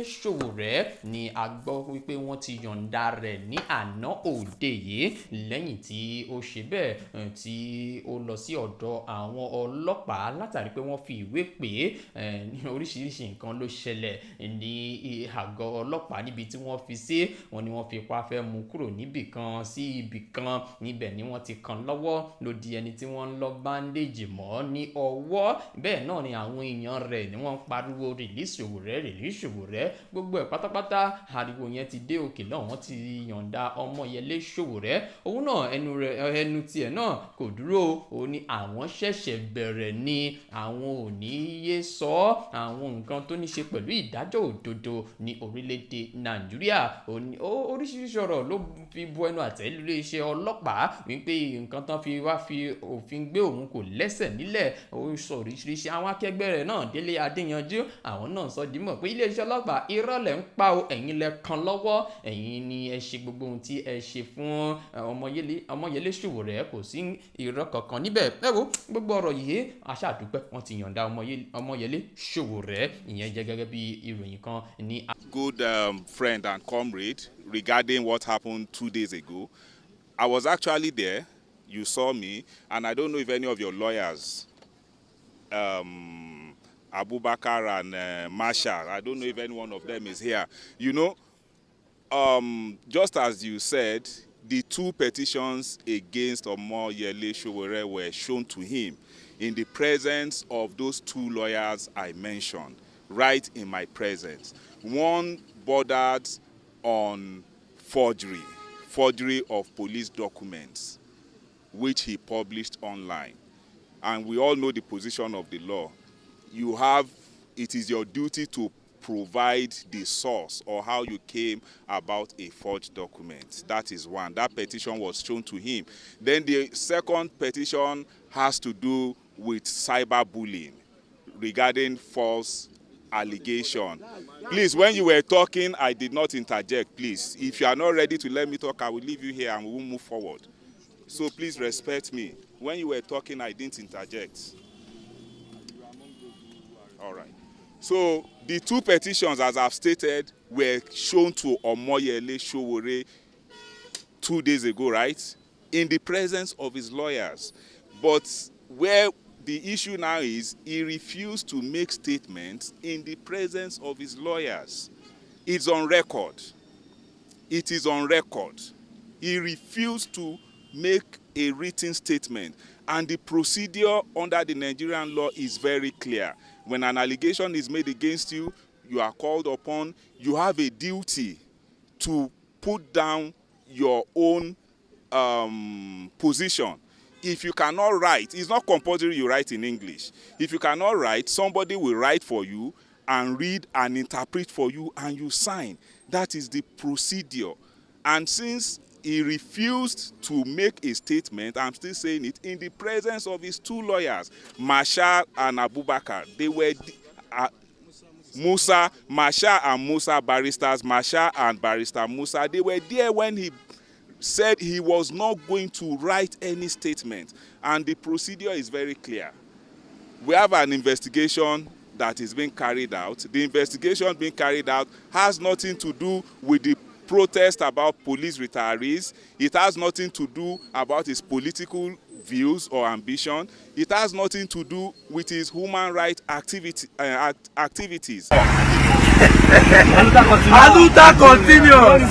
Sowore'S ni a gbọ́ wípé wọ́n ti yọ̀ǹda rẹ̀ ní àná òde yìí lẹ́yìn tí ó ṣe bẹ́ẹ̀ tí ó lọ sí ọ̀dọ̀ àwọn ọlọ́pàá látàrí pé wọ́n fi ìwé pè é ní oríṣiríṣi nǹkan ló ṣẹlẹ̀ ní àgọ́ ọlọ́pàá níbi tí wọ́n fi sí wọn ni wọ́n fi ipá fẹ́ mú kúrò níbì kan sí ibì kan níbẹ̀ ni wọ́n ti kàn lọ́wọ́ ló di ẹni tí wọ́n ń lọ báńdéèjì mọ́ ní ọwọ́ bẹ́ẹ̀ náà ni àwọn èèyàn rẹ̀ ni wọ́n ń pariwo release Sowore'S gbogbo ẹ̀ pátápátá ariwo yẹn ti dé òkè náà wọ́n ti yọ̀ǹda Ọmọyẹlé Sowore'S òun náà ẹnu tiẹ̀ náà kò dúró ó ní àwọn ṣẹ̀ṣẹ̀ bẹ̀rẹ̀ ni àwọn ò ní yé sọ àwọn nǹkan tó ní ṣe pẹ̀lú ìdájọ́ òdodo ní orílẹ̀-èdè Nàìjíríà oríṣiríṣi ọ̀rọ̀ ló fi bu ẹnu àtẹ́ lórí iṣẹ́ ọlọ́pàá wípé nǹkan tán fi wá fi òfin gbé òun kò lẹ́sẹ̀ nílẹ̀ ó sọ oríṣiríṣi àwọn akẹgbẹ́ rẹ̀ náà Délé Adéyanjú àwọn náà sọ dímọ̀ pé iléeṣẹ́ ọlọ́pàá irọ́ lẹ̀ ń pa o ẹ̀yin lẹ kan lọ́wọ́ ẹ̀yin ni ẹ ṣe gbogbo ohun tí ẹ ṣe fún Ọmọyẹlé Sowore'S kò sí irọ́ kankan níbẹ̀ ẹ wo gbogbo ọ̀rọ̀ yìí aṣáàdúpẹ́ wọ́n ti yọ̀ǹda Ọmọyẹlé Sowore'S ìyẹn jẹ́ gẹ́gẹ́ bí ìròyìn kan ní. Good friend and comrade regarding what happened 2 days ago. I was actually there. You saw me, and I don't know if any of your lawyers, Abubakar and Marshall, I don't know if any one of them is here. You know, just as you said, the 2 petitions against Ọmọyẹlé Sowore'S were shown to him in the presence of those 2 lawyers I mentioned, right in my presence. One bordered on forgery of police documents, which he published online. And we all know the position of the law. It is your duty to provide the source or how you came about a forged document. That is one. That petition was shown to him. Then the second petition has to do with cyberbullying regarding false allegation. Please, when you were talking, I did not interject, please. If you are not ready to let me talk, I will leave you here and we will move forward. So please respect me. When you were talking, I didn't interject. All right. So the 2 petitions, as I've stated, were shown to Ọmọyẹlé Sowore'S 2 days ago, right? In the presence of his lawyers. But where the issue now is, he refused to make statements in the presence of his lawyers. It's on record. It is on record. He refused to make a written statement. And the procedure under the Nigerian law is very clear. When an allegation is made against you, you are called upon, you have a duty to put down your own position. If you cannot write, it's not compulsory you write in English. If you cannot write, somebody will write for you and read and interpret for you and you sign. That is the procedure. And since he refused to make a statement, I'm still saying it, in the presence of his 2 lawyers, Marshall and Abubakar. They were Marshall and Musa barristers, Marshall and Barrister Musa. They were there when he said he was not going to write any statement. And the procedure is very clear. We have an investigation that is being carried out. The investigation being carried out has nothing to do with the protest about police retirees. It has nothing to do about his political views or ambition. It has nothing to do with his human rights activities. Aluta continues.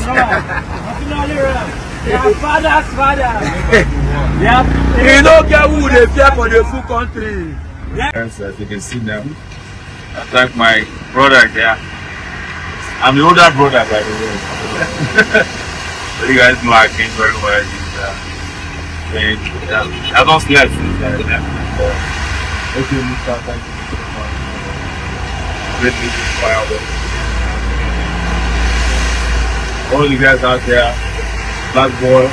Your father's father. You don't get who they fear for the full country. Yes, as you can see now, I thank my brother there. I'm the older brother, by the way. So you guys know I came very well. I don't sleep since then. Okay, Mr. Thank you so much. Great meeting for all you guys out there. Black boy.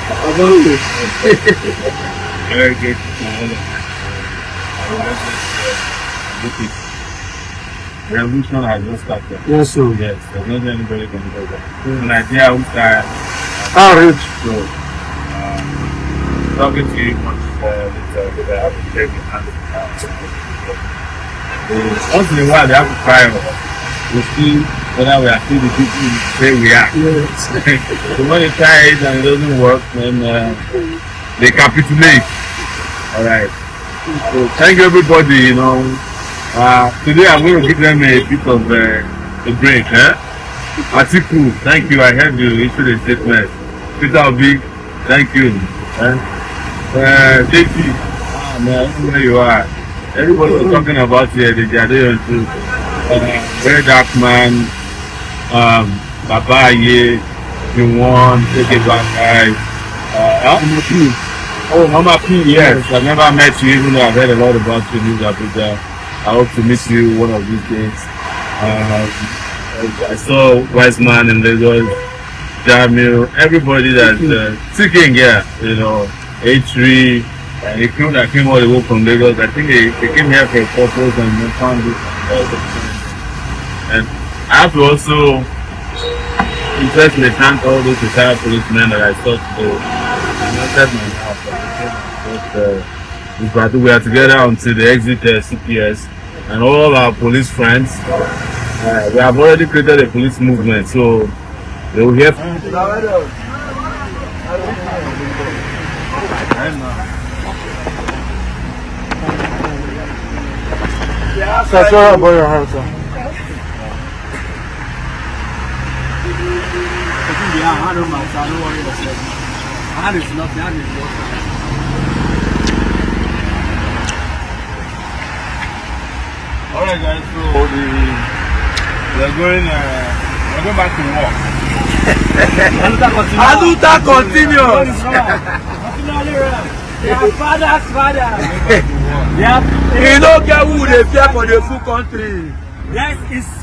Very good. Revolution has just started. Yes, sir. Yes, there's not anybody can do that. Nigeria will start. Rich. So, talking to you much later, I have to check the hand. Once in a while, they have to cry. We still whether we are still the people who say we are. So when you try it and it doesn't work, then they capitulate. All right. So thank you, everybody. You know, today I'm going to give them a bit of a break. Atiku, thank you. I heard you issue a statement. Peter Obi, thank you. JP, man, where you are. Everybody was talking about here, the Jade too. Very dark man, Baba Ye, you won, take it back, guys. Oh, Mama P, yes. I've never met you, even though I've heard a lot about you in Abuja. I hope to meet you one of these days. I saw Wise Man in Lagos, Jamil, everybody that's seeking here, you know, H3, and a crew that came all the way from Lagos. I think they came here for a purpose and they found this. And I have to also personally thank all those retired policemen that I saw today. We are together until the exit CPS, and all our police friends. We have already created a police movement, so they will hear from Sorry about your house, sir. Alright guys, so we're going back to work. Aluta continues. Father's father. You don't get who they fear for the full country. Yes, it's